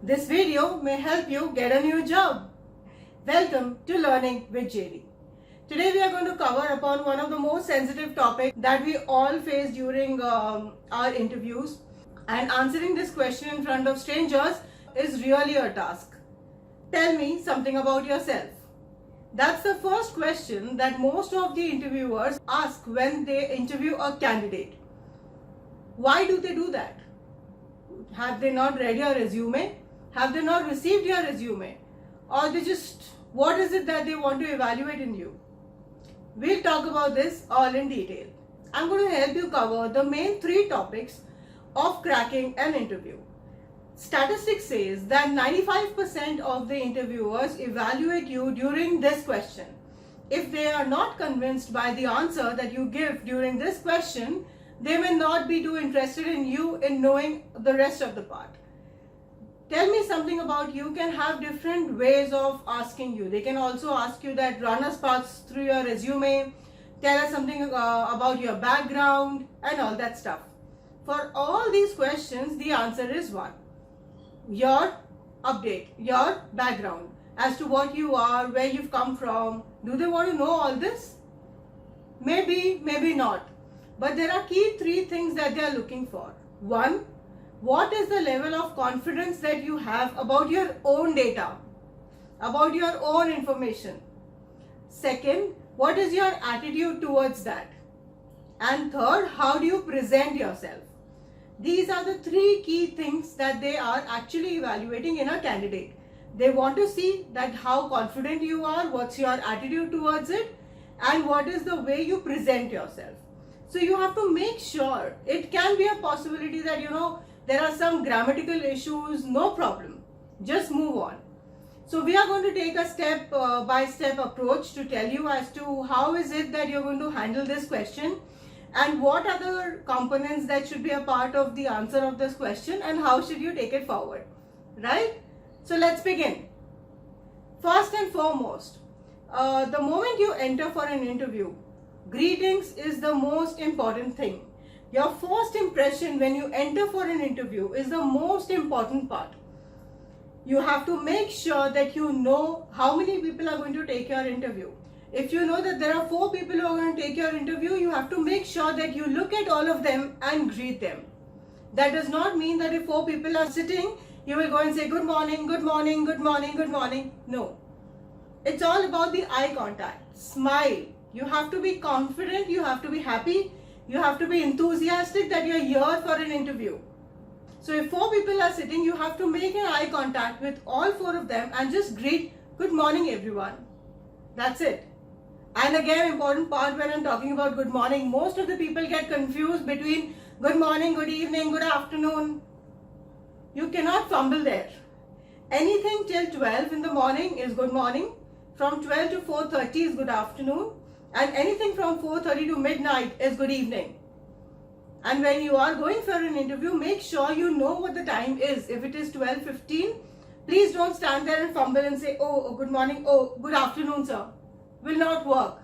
This video may help you get a new job. Welcome to Learning with JD. Today we are going to cover upon one of the most sensitive topics that we all face during our interviews, and answering this question in front of strangers is really a task. Tell me something about yourself. That's the first question that most of the interviewers ask when they interview a candidate. Why do they do that? Have they not read your resume? Have they not received your resume? Or what is it that they want to evaluate in you? We'll talk about this all in detail. I'm going to help you cover the main three topics of cracking an interview. Statistics says that 95% of the interviewers evaluate you during this question. If they are not convinced by the answer that you give during this question, they may not be too interested in you in knowing the rest of the part. Tell me something about you can have different ways of asking you. They can also ask you that, run us past through your resume, tell us something about your background and all that stuff. For all these questions, the answer is one. Your update, your background as to what you are, where you've come from. Do they want to know all this? Maybe, maybe not. But there are key three things that they are looking for. One, what is the level of confidence that you have about your own data, about your own information? Second, what is your attitude towards that? And third, how do you present yourself? These are the three key things that they are actually evaluating in a candidate. They want to see that how confident you are, what's your attitude towards it, and what is the way you present yourself. So you have to make sure. It can be a possibility that there are some grammatical issues, no problem. Just move on. So we are going to take a step by step approach to tell you as to how is it that you're going to handle this question, and what are the components that should be a part of the answer of this question, and how should you take it forward, right? So let's begin. First and foremost, the moment you enter for an interview, greetings is the most important thing. Your first impression when you enter for an interview is the most important part. You have to make sure that you know how many people are going to take your interview. If you know that there are 4 people who are going to take your interview, you have to make sure that you look at all of them and greet them. That does not mean that if 4 people are sitting, you will go and say good morning, good morning, good morning, good morning. No. It's all about the eye contact. Smile. You have to be confident, you have to be happy, you have to be enthusiastic that you're here for an interview. So if 4 people are sitting, you have to make an eye contact with all 4 of them and just greet, good morning everyone. That's it. And again, important part when I'm talking about good morning, most of the people get confused between good morning, good evening, good afternoon. You cannot fumble there. Anything till 12 in the morning is good morning. From 12 to 4:30 is good afternoon. And anything from 4:30 to midnight is good evening. And when you are going for an interview, make sure you know what the time is. If it is 12:15, please don't stand there and fumble and say, oh, good morning, oh, good afternoon, sir. Will not work.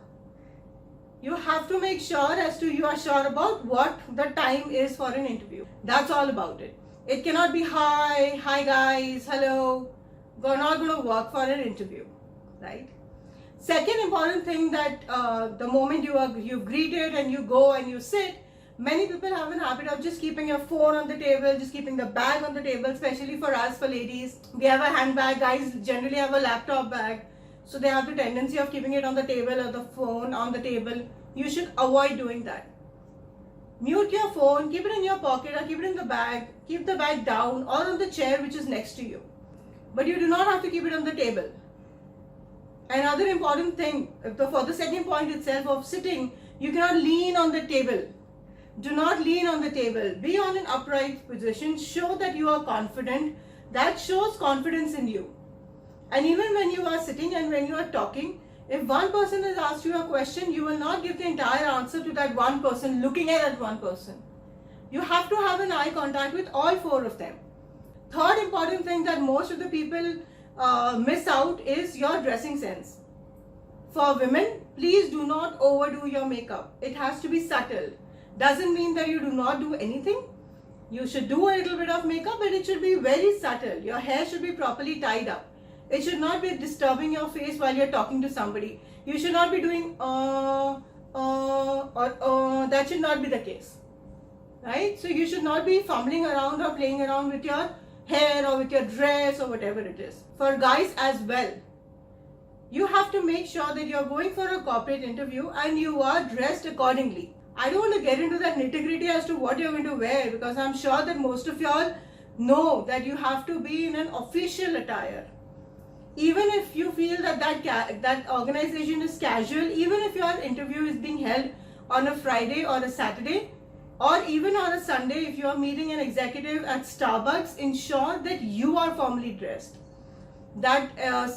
You have to make sure as to you are sure about what the time is for an interview. That's all about it. It cannot be hi guys, hello. Not going to work for an interview, right? Second important thing that the moment you've greeted and you go and you sit, many people have an habit of just keeping your phone on the table, just keeping the bag on the table, especially for us, for ladies. We have a handbag, guys generally have a laptop bag. So they have the tendency of keeping it on the table or the phone on the table. You should avoid doing that. Mute your phone, keep it in your pocket or keep it in the bag, keep the bag down or on the chair which is next to you. But you do not have to keep it on the table. Another important thing, for the second point itself of sitting, you cannot lean on the table. Do not lean on the table. Be on an upright position. Show that you are confident. That shows confidence in you. And even when you are sitting and when you are talking, if one person has asked you a question, you will not give the entire answer to that one person, looking at that one person. You have to have an eye contact with all 4 of them. Third important thing that most of the people miss out is your dressing sense. For women, please do not overdo your makeup. It has to be subtle. Doesn't mean that you do not do anything. You should do a little bit of makeup, but it should be very subtle. Your hair should be properly tied up. It should not be disturbing your face while you're talking to somebody. You should not be doing that should not be the case. Right? So you should not be fumbling around or playing around with your hair or with your dress or whatever it is. For guys as well, you have to make sure that you're going for a corporate interview and you are dressed accordingly. I don't want to get into that nitty-gritty as to what you're going to wear, because I'm sure that most of y'all know that you have to be in an official attire. Even if you feel that that organization is casual, even if your interview is being held on a Friday or a Saturday, or even on a Sunday, if you are meeting an executive at Starbucks, ensure that you are formally dressed. That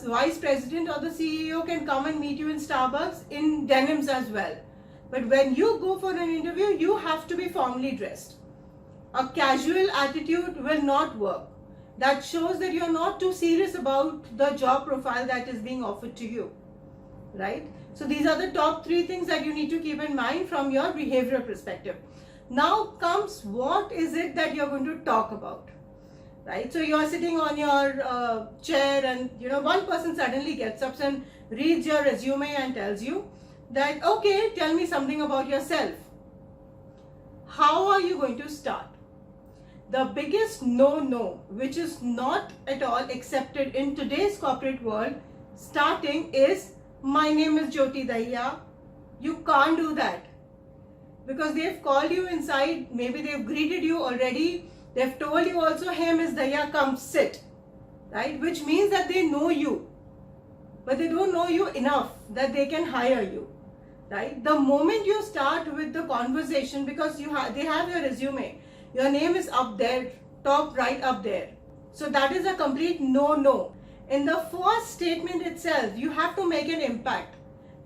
vice president or the CEO can come and meet you in Starbucks in denims as well. But when you go for an interview, you have to be formally dressed. A casual attitude will not work. That shows that you're not too serious about the job profile that is being offered to you, right? So these are the top 3 things that you need to keep in mind from your behavioral perspective. Now comes, what is it that you're going to talk about, right? So you're sitting on your chair and one person suddenly gets up and reads your resume and tells you that, okay, tell me something about yourself. How are you going to start? The biggest no, which is not at all accepted in today's corporate world, starting is, my name is Jyoti Dahiya. You can't do that. Because they've called you inside, maybe they've greeted you already, they've told you also, hey Ms. Dahiya, come sit, right? Which means that they know you, but they don't know you enough that they can hire you, right? The moment you start with the conversation, because they have your resume, your name is up there, top right up there. So that is a complete no. In the first statement itself, you have to make an impact.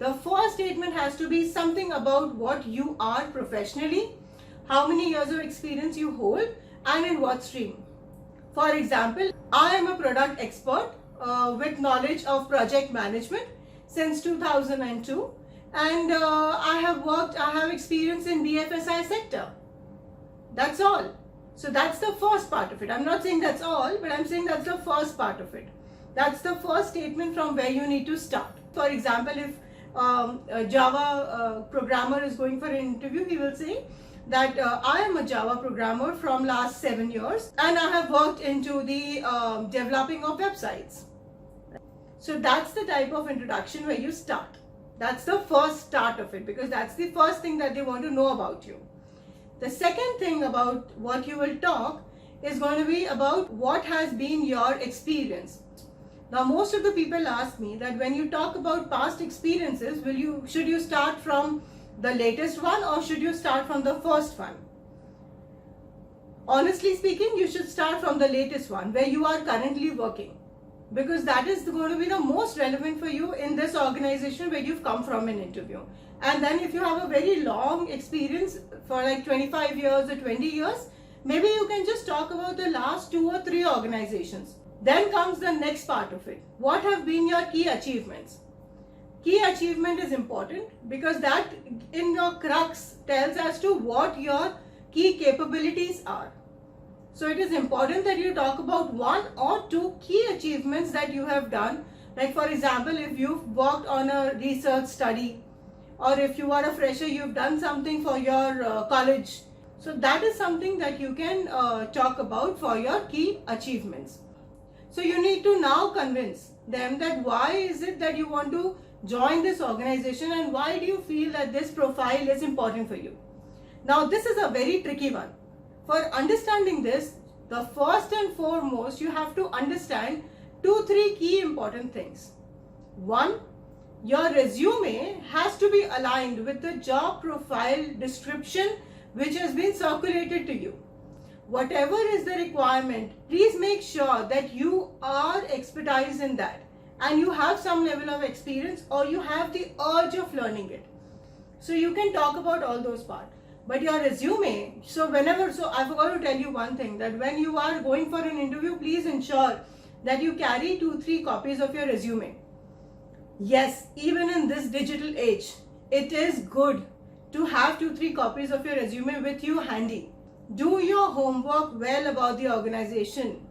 The first statement has to be something about what you are professionally, how many years of experience you hold, and in what stream. For example, I am a product expert with knowledge of project management since 2002, and I have experience in BFSI sector. That's all. So that's the first part of it. I'm not saying that's all, but I'm saying that's the first part of it. That's the first statement from where you need to start. For example, if a Java programmer is going for an interview, he will say that I am a Java programmer from last 7 years and I have worked into the developing of websites. So that's the type of introduction where you start. That's the first start of it, because that's the first thing that they want to know about you. The second thing about what you will talk is going to be about what has been your experience. Now, most of the people ask me that when you talk about past experiences, should you start from the latest one or should you start from the first one? Honestly speaking, you should start from the latest one where you are currently working, because that is going to be the most relevant for you in this organization where you've come from an interview. And then if you have a very long experience for like 25 years or 20 years, maybe you can just talk about the last 2 or 3 organizations. Then comes the next part of it. What have been your key achievements? Key achievement is important because that in your crux tells as to what your key capabilities are. So it is important that you talk about 1 or 2 key achievements that you have done. Like for example, if you've worked on a research study, or if you are a fresher, you've done something for your college. So that is something that you can talk about for your key achievements. So you need to now convince them that why is it that you want to join this organization and why do you feel that this profile is important for you. Now this is a very tricky one. For understanding this, the first and foremost, you have to understand 2-3 key important things. 1, your resume has to be aligned with the job profile description which has been circulated to you. Whatever is the requirement, please make sure that you are expertise in that and you have some level of experience or you have the urge of learning it. So you can talk about all those parts. But your resume, so I forgot to tell you one thing, that when you are going for an interview, please ensure that you carry 2-3 copies of your resume. Yes, even in this digital age, it is good to have 2-3 copies of your resume with you handy. Do your homework well about the organization.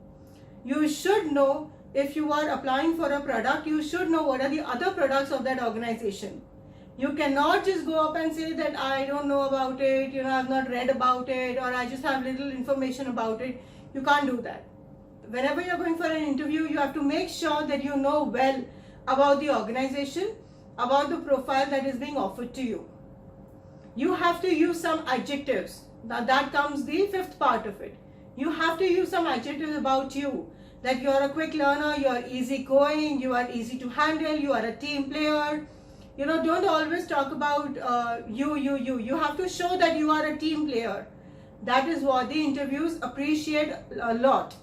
You should know, if you are applying for a product, you should know what are the other products of that organization. You cannot just go up and say that I don't know about it, I've not read about it, or I just have little information about it. You can't do that. Whenever you're going for an interview, you have to make sure that you know well about the organization, about the profile that is being offered to you. You have to use some adjectives. Now that comes the fifth part of it. You have to use some adjectives about you. That you're a quick learner, you're easygoing, you are easy to handle, you are a team player. Don't always talk about you. You have to show that you are a team player. That is what the interviews appreciate a lot.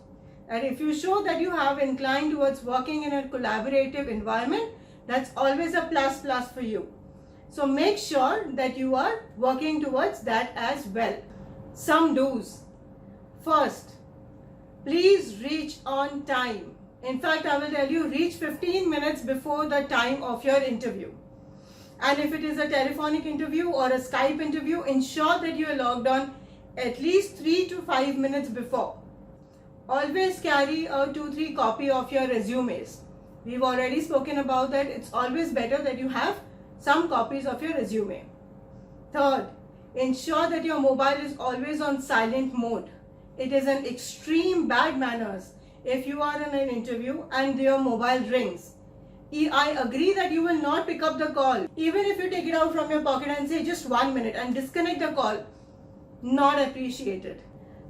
And if you show that you have inclined towards working in a collaborative environment, that's always a plus for you. So make sure that you are working towards that as well. Some do's. First, please reach on time. In fact, I will tell you, reach 15 minutes before the time of your interview. And if it is a telephonic interview or a Skype interview, ensure that you are logged on at least 3 to 5 minutes before. Always carry a 2-3 copy of your resumes. We've already spoken about that. It's always better that you have some copies of your resume. Third, ensure that your mobile is always on silent mode. It is an extreme bad manners if you are in an interview and your mobile rings. I agree that you will not pick up the call. Even if you take it out from your pocket and say just 1 minute and disconnect the call, not appreciated.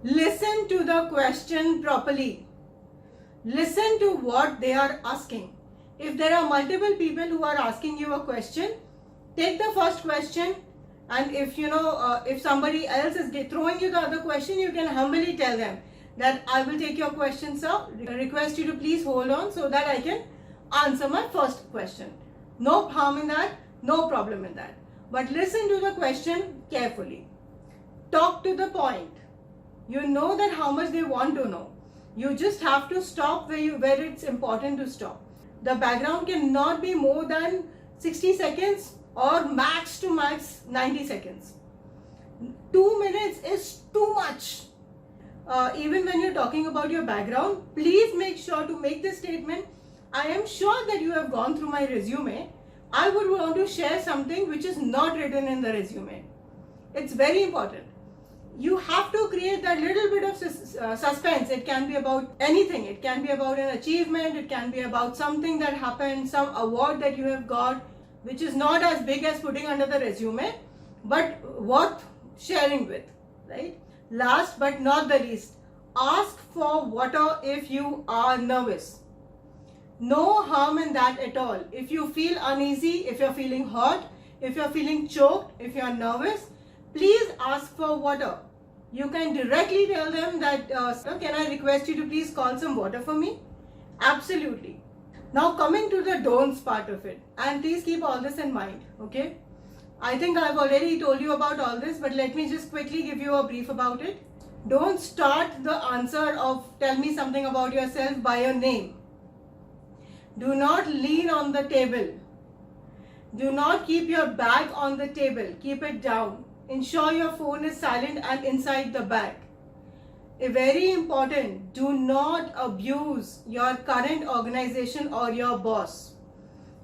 Listen to the question properly. Listen to what they are asking. If there are multiple people who are asking you a question, take the first question, and if somebody else is throwing you the other question, you can humbly tell them that I will take your question, sir. I request you to please hold on so that I can answer my first question. No harm in that, no problem in that. But listen to the question carefully. Talk to the point. You know that how much they want to know. You just have to stop where it's important to stop. The background cannot be more than 60 seconds or max to max 90 seconds. 2 minutes is too much. Even when you're talking about your background, please make sure to make this statement. I am sure that you have gone through my resume. I would want to share something which is not written in the resume. It's very important. You have to create that little bit of suspense. It can be about anything. It can be about an achievement. It can be about something that happened, some award that you have got, which is not as big as putting under the resume, but worth sharing with, right? Last but not the least, ask for water if you are nervous. No harm in that at all. If you feel uneasy, if you're feeling hot, if you're feeling choked, if you're nervous, please ask for water. You can directly tell them that, can I request you to please call some water for me? Absolutely. Now coming to the don'ts part of it, and please keep all this in mind, okay? I think I've already told you about all this, but let me just quickly give you a brief about it. Don't start the answer of tell me something about yourself by your name. Do not lean on the table. Do not keep your bag on the table. Keep it down. Ensure your phone is silent and inside the bag. Very important, do not abuse your current organization or your boss.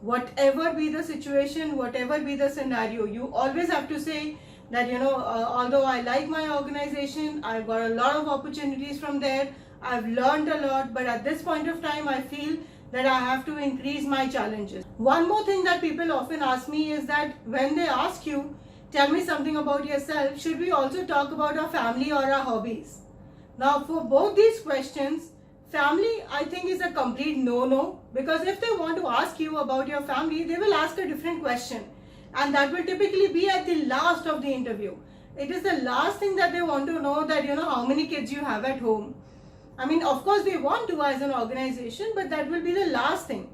Whatever be the situation, whatever be the scenario, you always have to say that, although I like my organization, I've got a lot of opportunities from there, I've learned a lot, but at this point of time, I feel that I have to increase my challenges. One more thing that people often ask me is that when they ask you, tell me something about yourself, should we also talk about our family or our hobbies? Now, for both these questions, family, I think, is a complete no-no, because if they want to ask you about your family, they will ask a different question, and that will typically be at the last of the interview. It is the last thing that they want to know, that how many kids you have at home. I mean, of course they want to as an organization, but that will be the last thing.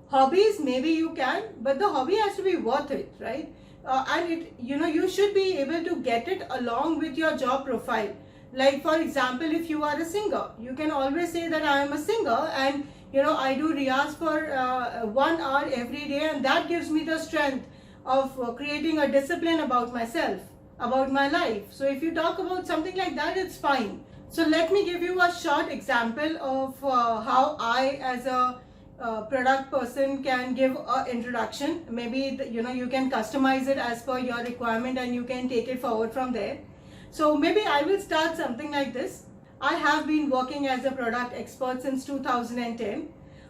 Hobbies, maybe you can, but the hobby has to be worth it, right? And you should be able to get it along with your job profile. Like, for example, if you are a singer, you can always say that I am a singer, and I do riyaz for 1 hour every day, and that gives me the strength of creating a discipline about myself. about my life. So if you talk about something like that, it's fine. So let me give you a short example of how I, as a product person, can give an introduction. Maybe you can customize it as per your requirement and you can take it forward from there. So maybe I will start something like this. I have been working as a product expert since 2010.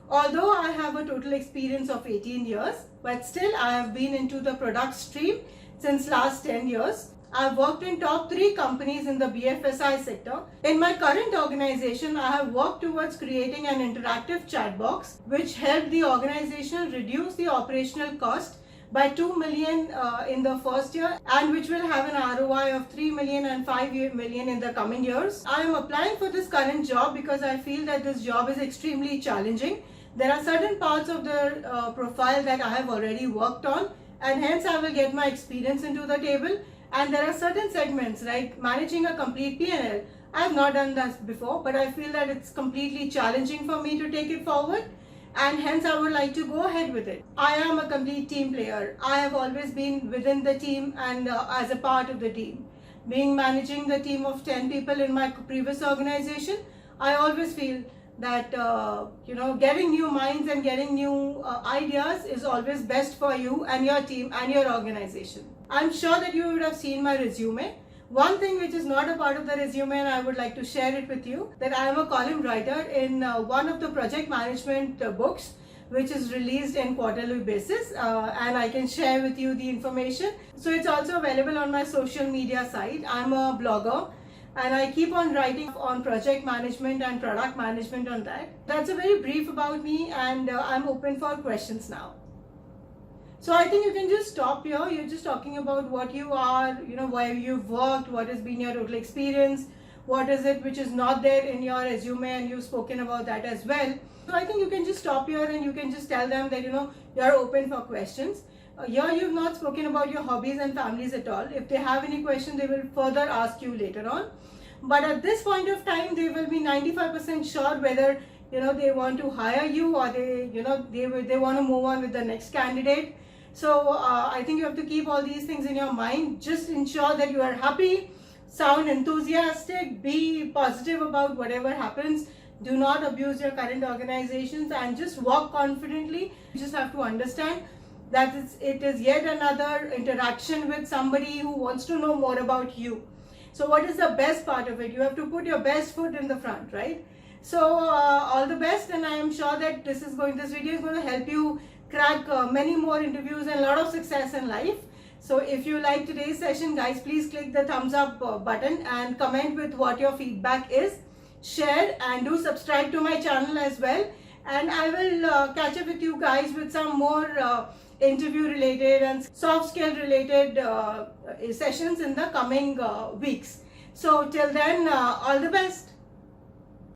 Although I have a total experience of 18 years, but still I have been into the product stream since last 10 years. I've worked in top 3 companies in the BFSI sector. In my current organization, I have worked towards creating an interactive chat box which helped the organization reduce the operational cost by 2 million in the first year, and which will have an ROI of 3 million and 5 million in the coming years. I am applying for this current job because I feel that this job is extremely challenging. There are certain parts of the profile that I have already worked on, and hence I will get my experience into the table. And there are certain segments like managing a complete P&L. I have not done that before, but I feel that it's completely challenging for me to take it forward, and hence I would like to go ahead with it. I am a complete team player. I have always been within the team and as a part of the team. Being managing the team of 10 people in my previous organization, I always feel that getting new minds and getting new ideas is always best for you and your team and your organization. I'm sure that you would have seen my resume. One thing which is not a part of the resume, and I would like to share it with you, that I am a column writer in one of the project management books which is released in quarterly basis, and I can share with you the information. So it's also available on my social media site. I'm a blogger and I keep on writing on project management and product management on that. That's a very brief about me, and I'm open for questions now. So I think you can just stop here. You're just talking about what you are, where you've worked, what has been your total experience, what is it which is not there in your resume, and you've spoken about that as well. So I think you can just stop here and you can just tell them that, you're open for questions. Here you've not spoken about your hobbies and families at all. If they have any question, they will further ask you later on. But at this point of time, they will be 95% sure whether, they want to hire you or they want to move on with the next candidate. So I think you have to keep all these things in your mind. Just ensure that you are happy, sound enthusiastic, be positive about whatever happens. Do not abuse your current organizations and just walk confidently. You just have to understand that it is yet another interaction with somebody who wants to know more about you. So what is the best part of it? You have to put your best foot in the front, right? So all the best, and I am sure that this video is going to help you crack many more interviews and a lot of success in life. So if you like today's session, guys, please click the thumbs up button and comment with what your feedback is. Share and do subscribe to my channel as well. And I will catch up with you guys with some more interview related and soft skill related sessions in the coming weeks. So till then, all the best.